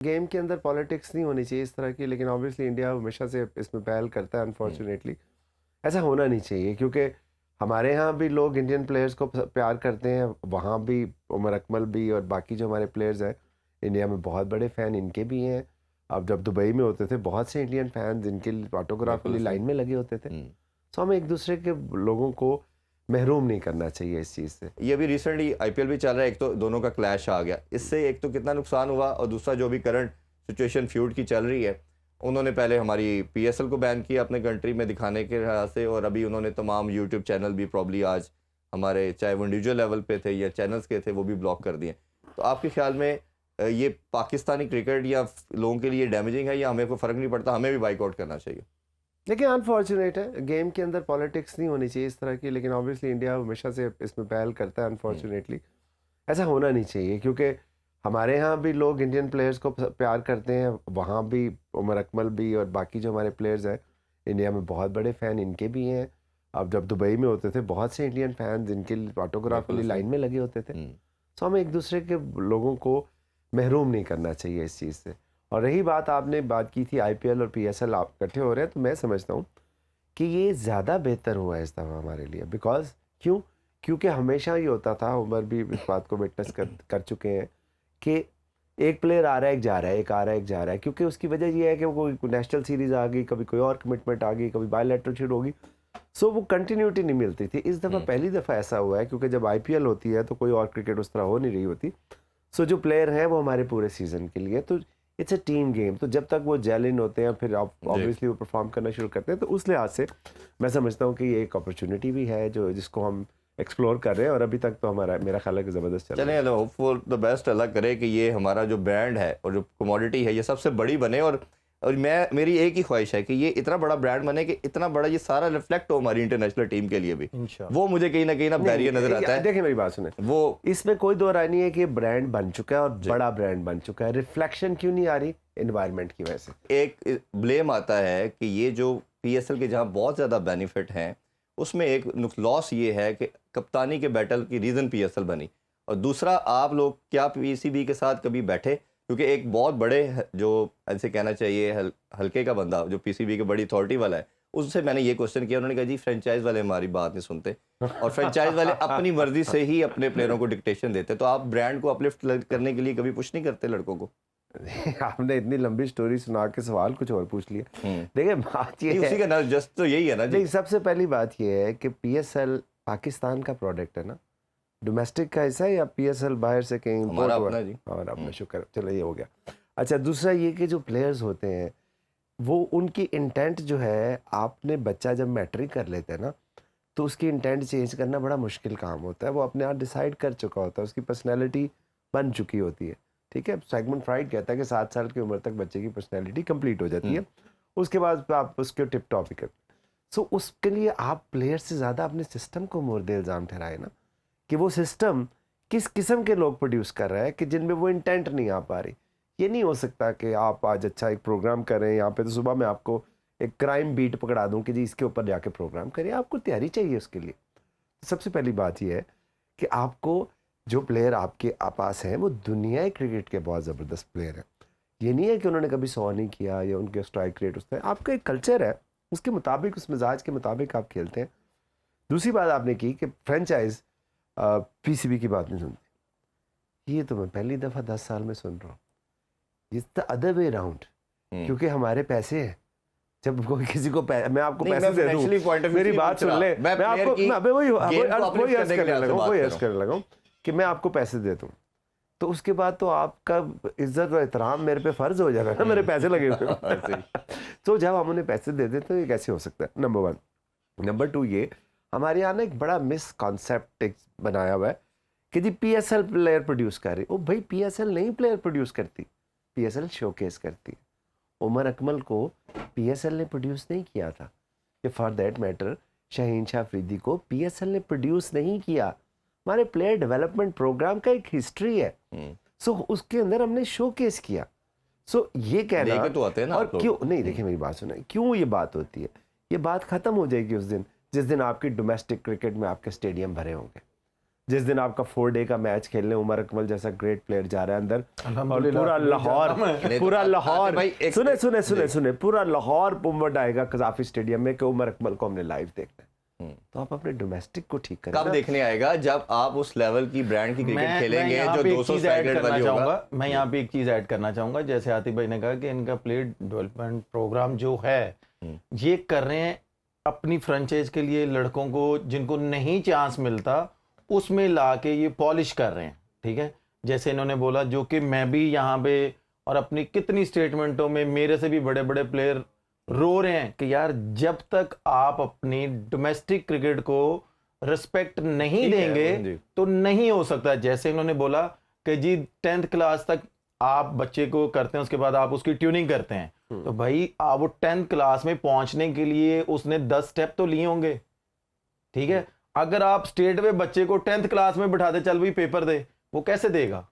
Game के अंदर politics नहीं होनी चाहिए इस तरह की, लेकिन ऑब्वियसली इंडिया हमेशा से इसमें पहल करता है अनफॉर्चुनेटली। ऐसा होना नहीं चाहिए क्योंकि हमारे यहाँ भी लोग इंडियन प्लेयर्स को प्यार करते हैं, वहाँ भी उमर अकमल भी और बाकी जो हमारे प्लेयर्स हैं इंडिया में बहुत बड़े फ़ैन इनके भी हैं। अब जब दुबई में होते थे बहुत से इंडियन फैंस इनके ऑटोग्राफ के लिए लाइन में लगे होते थे। तो हमें एक दूसरे के लोगों को महरूम नहीं करना चाहिए इस चीज़ से। ये अभी रिसेंटली आईपीएल भी चल रहा है, एक तो दोनों का क्लैश आ गया, इससे एक तो कितना नुकसान हुआ और दूसरा जो भी करंट सिचुएशन फ्यूड की चल रही है, उन्होंने पहले हमारी पीएसएल को बैन किया अपने कंट्री में दिखाने के लिहाज से, और अभी उन्होंने तमाम यूट्यूब चैनल भी प्रॉब्ली आज हमारे चाहे वो इंडिविजुअल लेवल पे थे या चैनल्स के थे वो भी ब्लॉक कर दिए। तो आपके ख्याल में ये पाकिस्तानी क्रिकेट या लोगों के लिए डैमेजिंग है या हमें कोई फ़र्क नहीं पड़ता, हमें भी बाइकआउट करना चाहिए? देखिए अनफॉर्चुनेट है, गेम के अंदर पॉलिटिक्स नहीं होनी चाहिए इस तरह की, लेकिन ऑब्वियसली इंडिया हमेशा से इसमें पहल करता है अनफॉर्चुनेटली। ऐसा होना नहीं चाहिए क्योंकि हमारे यहाँ भी लोग इंडियन प्लेयर्स को प्यार करते हैं, वहाँ भी उमर अकमल भी और बाकी जो हमारे प्लेयर्स हैं इंडिया में बहुत बड़े फ़ैन इनके भी हैं। अब जब दुबई में होते थे बहुत से इंडियन फैंस इनके ऑटोग्राफ के लिए लाइन में लगे होते थे। तो हमें एक दूसरे के लोगों को महरूम नहीं करना चाहिए इस चीज़ से। और रही बात, आपने बात की थी आईपीएल और पीएसएल आप इकट्ठे हो रहे हैं, तो मैं समझता हूँ कि ये ज़्यादा बेहतर हुआ है इस दफ़ा हमारे लिए। बिकॉज क्योंकि हमेशा ये होता था, उमर भी इस बात को विटनेस कर चुके हैं कि एक प्लेयर आ रहा है एक जा रहा है, एक आ रहा है एक जा रहा है, क्योंकि उसकी वजह ये है कि वो कोई नेशनल सीरीज़ आ गई, कभी कोई और कमिटमेंट आ गई, कभी बायलैटरल शिट होगी, सो वो कंटिन्यूटी नहीं मिलती थी। इस दफ़ा पहली दफ़ा ऐसा हुआ है क्योंकि जब आईपीएल होती है तो कोई और क्रिकेट उस तरह हो नहीं रही होती। सो जो प्लेयर हैं वो हमारे पूरे सीज़न के लिए, तो इट्स अ टीम गेम। तो जब तक वो जेल इन होते हैं फिर ऑब्वियसली वो परफॉर्म करना शुरू करते हैं। तो उस लिहाज से मैं समझता हूँ कि ये एक अपॉर्चुनिटी भी है जो जिसको हम एक्सप्लोर कर रहे हैं, और अभी तक तो हमारा मेरा ख्याल है कि ज़बरदस्त चल रहा है। चलें, होप फॉर द बेस्ट, अल्लाह करे कि ये हमारा जो ब्रांड है और जो कमोडिटी है ये सबसे बड़ी बने, और मेरी एक ही ख्वाहिश है कि ये इतना बड़ा ब्रांड बने कि इतना बड़ा ये सारा रिफ्लेक्ट हो हमारी इंटरनेशनल टीम के लिए भी। वो मुझे कहीं ना बैरियर नजर आता है। देखिए मेरी बात सुने, वो इसमें कोई दो राय नहीं है कि ब्रांड बन चुका है और बड़ा ब्रांड बन चुका है। रिफ्लेक्शन क्यों नहीं आ रही? एनवायरनमेंट की वजह से। एक ब्लेम आता है कि ये जो पीएसएल के जहाँ बहुत ज़्यादा बेनिफिट हैं उसमें एक लॉस ये है कि कप्तानी के बैटल की रीज़न पीएसएल बनी, और दूसरा आप लोग क्या पीसीबी के साथ कभी बैठे? क्योंकि एक बहुत बड़े जो ऐसे कहना चाहिए हल्के का बंदा जो पीसीबी के बड़ी अथॉरिटी वाला है, उससे मैंने ये क्वेश्चन किया, उन्होंने कहा जी फ्रेंचाइज वाले हमारी बात नहीं सुनते और फ्रेंचाइज वाले अपनी मर्जी से ही अपने प्लेयरों को डिक्टेशन देते। तो आप ब्रांड को अपलिफ्ट करने के लिए कभी पुश नहीं करते लड़कों को? आपने इतनी लंबी स्टोरी सुना के सवाल कुछ और पूछ लिया। देखिए बात ये उसी का जस्ट तो यही है ना जी। सबसे पहली बात ये है कि पीएसएल पाकिस्तान का प्रोडक्ट है ना, डोमेस्टिक का हिस्सा है, या पीएसएल बाहर से कहीं हमारा अपना जी। और अपना शुक्र, चलो ये हो गया। अच्छा, दूसरा ये कि जो प्लेयर्स होते हैं वो उनकी इंटेंट जो है, आपने बच्चा जब मैट्रिक कर लेते हैं ना तो उसकी इंटेंट चेंज करना बड़ा मुश्किल काम होता है। वो अपने आप डिसाइड कर चुका होता है, उसकी पर्सनैलिटी बन चुकी होती है। ठीक है, सेगमेंट फ्राइड कहता है कि 7 साल की उम्र तक बच्चे की पर्सनैलिटी कंप्लीट हो जाती है, उसके बाद आप उसके टिप टॉप ही करते। सो उसके लिए आप प्लेयर से ज़्यादा अपने सिस्टम को मोर्दे इल्ज़ाम ठहराए ना, कि वो सिस्टम किस किस्म के लोग प्रोड्यूस कर रहा है कि जिनमें वो इंटेंट नहीं आ पा रही। ये नहीं हो सकता कि आप आज अच्छा एक प्रोग्राम कर रहे हैं यहाँ पे, तो सुबह मैं आपको एक क्राइम बीट पकड़ा दूँ कि जी इसके ऊपर जाके प्रोग्राम करिए। आपको तैयारी चाहिए उसके लिए। सबसे पहली बात यह है कि आपको जो प्लेयर आपके पास हैं वो दुनिया क्रिकेट के बहुत ज़बरदस्त प्लेयर हैं। ये नहीं है कि उन्होंने कभी 100 नहीं किया या उनके स्ट्राइक रेट उसमें, आपका एक कल्चर है, उसके मुताबिक उस मिजाज के मुताबिक आप खेलते हैं। दूसरी बात आपने की कि फ्रेंचाइज पीसीबी की बात नहीं सुनती, ये तो मैं पहली दफ़ा 10 साल में सुन रहा हूँ। It's the other way around, क्योंकि हमारे पैसे हैं। जब कोई किसी को मैं आपको पैसे दे दूं, मेरी बात सुन ले, मैं आपको वही अर्ज करने लगा कि मैं आपको पैसे दे दूं, तो उसके बाद तो आपका इज्जत और एहतराम मेरे पे फर्ज हो जाएगा ना, मेरे पैसे लगे हुए। तो जब हम उन्हें पैसे दे देते तो ये कैसे हो सकता है? नंबर 1। नंबर 2, ये हमारे यहाँ ना एक बड़ा मिस कॉन्सेप्ट बनाया हुआ है कि जी पीएसएल प्लेयर प्रोड्यूस कर रही। ओ भाई, पीएसएल नहीं प्लेयर प्रोड्यूस करती, पीएसएल शोकेस करती है। उमर अकमल को पीएसएल ने प्रोड्यूस नहीं किया था, कि for that matter Shaheen Shah Afridi को पीएसएल ने प्रोड्यूस नहीं किया। हमारे प्लेयर डेवलपमेंट प्रोग्राम का एक हिस्ट्री है, सो उसके अंदर हमने शोकेस किया। सो ये कहना तो आते हैं ना, और क्यों नहीं, देखिए मेरी बात सुना, क्यों ये बात होती है? ये बात खत्म हो जाएगी उस दिन जिस दिन आपकी डोमेस्टिक क्रिकेट में आपके स्टेडियम भरे होंगे, जिस दिन आपका 4 डे का मैच खेलने उमर अकमल जैसा ग्रेट प्लेयर जा रहा है अंदर, और अल्हम्दुलिल्लाह पूरा लाहौर पूरा लाहौर भाई एक- सुने सुने सुने सुने पूरा लाहौर पुम्बट आएगा कजाफी स्टेडियम में कि उमर अकमल को हमने लाइव देखना है। तो आप अपने डोमेस्टिक को ठीक करें कब ना। देखने आएगा? जब आप उस लेवल की ब्रांड की क्रिकेट खेलेंगे यहाँ जो पे एक 200 चीज़ ऐड स्ट्राइक रेट करना वाली होगा। चाहूँगा, मैं यहाँ पे एक चीज़ ऐड करना चाहूँगा। जैसे आतिफ भाई ने कहा कि इनका प्लेयर डेवलपमेंट प्रोग्राम जो है ये कर रहे हैं अपनी फ्रेंचाइज के लिए, लड़कों को जिनको नहीं चांस मिलता उसमें ला के ये पॉलिश कर रहे हैं, ठीक है। जैसे इन्होंने बोला, जो कि मैं भी यहाँ पे और अपनी कितनी स्टेटमेंटों में मेरे से भी बड़े बड़े प्लेयर रो रहे हैं कि यार जब तक आप अपनी डोमेस्टिक क्रिकेट को रिस्पेक्ट नहीं ठीक है, देंगे जी। तो नहीं हो सकता। जैसे इन्होंने बोला कि जी 10th क्लास तक आप बच्चे को करते हैं, उसके बाद आप उसकी ट्यूनिंग करते हैं, तो भाई आप वो 10th क्लास में पहुंचने के लिए उसने 10 स्टेप तो लिए होंगे, ठीक है। अगर आप स्टेट में बच्चे को 10th क्लास में बिठा दे, चल भाई पेपर दे, वो कैसे देगा?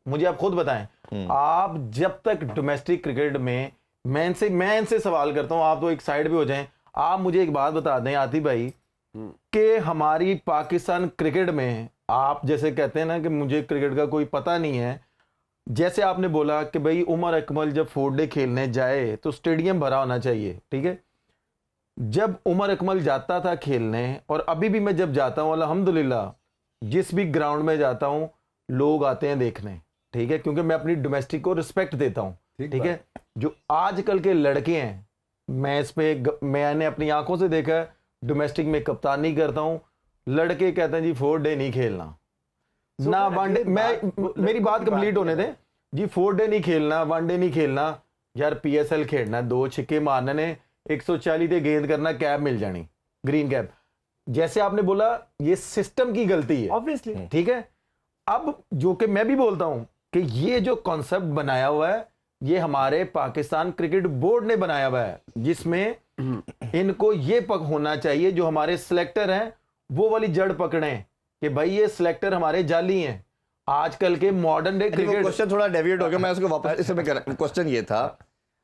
मुझे आप खुद बताएं। आप जब तक डोमेस्टिक क्रिकेट में, मैं इनसे सवाल करता हूं, आप तो एक साइड पे हो जाएं, आप मुझे एक बात बता दें आतिफ भाई कि हमारी पाकिस्तान क्रिकेट में, आप जैसे कहते हैं ना कि मुझे क्रिकेट का कोई पता नहीं है, जैसे आपने बोला कि भाई उमर अकमल जब 4 डे खेलने जाए तो स्टेडियम भरा होना चाहिए, ठीक है। जब उमर अकमल जाता था खेलने, और अभी भी मैं जब जाता हूं अल्हम्दुलिल्लाह जिस भी ग्राउंड में जाता हूं लोग आते हैं देखने, ठीक है, क्योंकि मैं अपनी डोमेस्टिक को रिस्पेक्ट देता हूं, ठीक है। जो आजकल के लड़के हैं, मैं इस पे मैंने अपनी आंखों से देखा है, डोमेस्टिक में कप्तानी करता हूं, लड़के कहते हैं जी 4 डे नहीं खेलना ना, 1 डे, मैं मेरी बात कंप्लीट होने दें जी, 4 डे नहीं खेलना, 1 डे नहीं खेलना, यार PSL खेलना, 2 छिक्के मारने ने 140 ते गेंद करना, कैप मिल जानी, ग्रीन कैप। जैसे आपने बोला ये सिस्टम की गलती है ऑब्वियसली, ठीक है। अब जो कि मैं भी बोलता हूं कि ये जो कॉन्सेप्ट बनाया हुआ है ये हमारे पाकिस्तान क्रिकेट बोर्ड ने बनाया हुआ है, जिसमें इनको ये होना चाहिए, जो हमारे सिलेक्टर हैं वो वाली जड़ पकड़ें कि भाई ये सिलेक्टर हमारे जाली हैं। आजकल के मॉडर्न डे क्रिकेट, क्वेश्चन थोड़ा डेविएट हो गया, मैं उसको वापस इसे में क्वेश्चन ये था,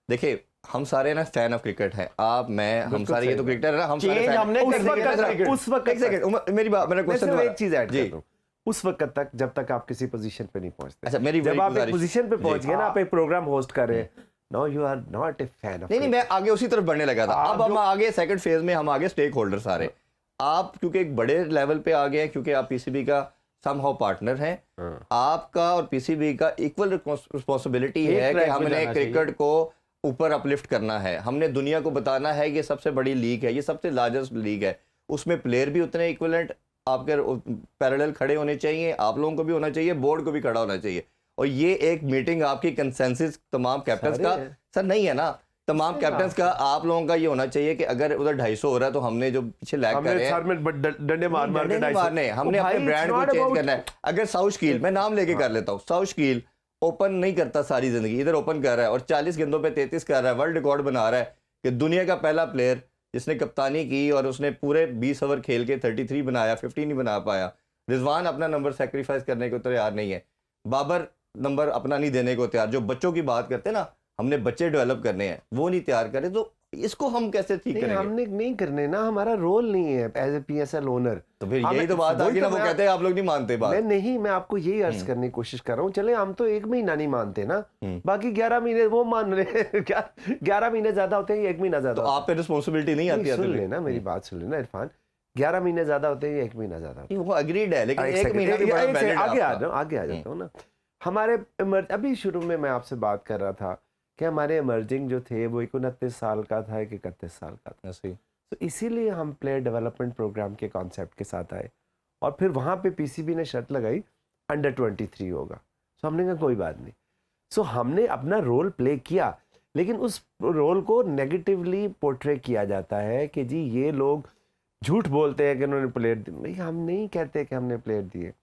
देखिए हम सारे ना फैन ऑफ क्रिकेट हैं, आप मैं हम सारे, ये तो क्रिकेटर है ना, हम सारे चेंज fan- हमने उस करने वक्त के तक- लिए उस वक्त एक सेकंड, मेरी बात, मेरा मैं क्वेश्चन सिर्फ एक चीज ऐड जी। कर दूं, उस वक्त तक जब तक आप किसी पोजीशन पे नहीं पहुंचते, अच्छा, मेरी जब आप एक गुजारिश- पोजीशन पे पहुंच जी। गए ना, आप एक प्रोग्राम होस्ट कर रहे हैं, now you are not a fan of. नहीं, मैं आगे उसी तरफ बढ़ने लगा था। अब हम आगे सेकंड फेज में, हम आगे स्टेक होल्डर सारे, आप क्योंकि एक बड़े लेवल पे आ गए हैं, क्योंकि आप पीसीबी का समहाउ पार्टनर हैं, आपका और पीसीबी का इक्वल रिस्पॉन्सिबिलिटी एक है कि track पे हमने जाना क्रिकेट को ऊपर अपलिफ्ट करना है, हमने दुनिया को बताना है कि ये सबसे बड़ी लीग है, ये सबसे लार्जेस्ट लीग है, उसमें प्लेयर भी उतने इक्विवेलेंट आपके पैरेलल खड़े होने चाहिए, आप लोगों को भी होना चाहिए, बोर्ड को भी खड़ा होना चाहिए। और ये एक मीटिंग आपकी कंसेंसिस तमाम कैप्टन्स का सर नहीं है ना, तमाम कैप्टन्स का, आप लोगों का ये होना चाहिए कि अगर उधर 250 हो रहा है तो हमने जो पीछे लैग कर रहे हैं, सर में डंडे मार मार के डंडे नहीं मारने, हमने अपने ब्रांड को चेंज करना है। अगर साउशकील, मैं नाम लेके कर लेता हूँ, साउशकील ओपन नहीं करता सारी जिंदगी, इधर ओपन कर रहा है और 40 गेंदों पे 33 कर रहा है, वर्ल्ड रिकॉर्ड बना रहा है कि दुनिया का पहला प्लेयर जिसने कप्तानी की और उसने पूरे 20 ओवर खेल के 33 बनाया, 50 नहीं बना पाया। रिजवान अपना नंबर सेक्रीफाइस करने को तैयार नहीं है, बाबर नंबर अपना नहीं देने को तैयार। जो बच्चों की बात करते हैं ना, हमने बच्चे डेवलप करने हैं, वो नहीं तैयार करे, तो इसको हम कैसे ठीक नहीं, करेंगे? हमने नहीं करने ना, हमारा रोल नहीं है एज ए PSL ओनर। तो फिर यही तो बात आ गई ना, वो कहते हैं आप लोग नहीं मानते बात। मैं आपको यही अर्ज करने की कोशिश कर रहा हूँ, चले हम तो 1 महीना नहीं मानते ना, बाकी 11 महीने वो मान रहे हैं। 11 महीने ज्यादा होते हैं, 1 महीना ज्यादा तो आप पे रिस्पॉन्सिबिलिटी नहीं आती? सुन लेना मेरी बात, सुन लेना इरफान, 11 महीने ज्यादा होते हैं, 1 महीना ज्यादा होता है। वो अग्रीड है, लेकिन एक एक सेकंड, महीना भी बड़ा valid है आगे आ आपका। जाओ, आगे आ जाता हूँ ना। हमारे अभी शुरू में मैं आपसे बात कर रहा था कि हमारे इमर्जिंग जो थे वो 29 साल का था, 31 साल का था, ऐसे ही। तो इसीलिए हम प्लेयर डेवलपमेंट प्रोग्राम के कॉन्सेप्ट के साथ आए, और फिर वहाँ पे पीसीबी ने शर्त लगाई अंडर 23 होगा। सो हमने कहा कोई बात नहीं। सो हमने अपना रोल प्ले किया, लेकिन उस रोल को नेगेटिवली पोर्ट्रे किया जाता है कि जी ये लोग झूठ बोलते हैं कि उन्होंने प्लेयर दिए। भाई हम नहीं कहते कि हमने प्लेयर दिए,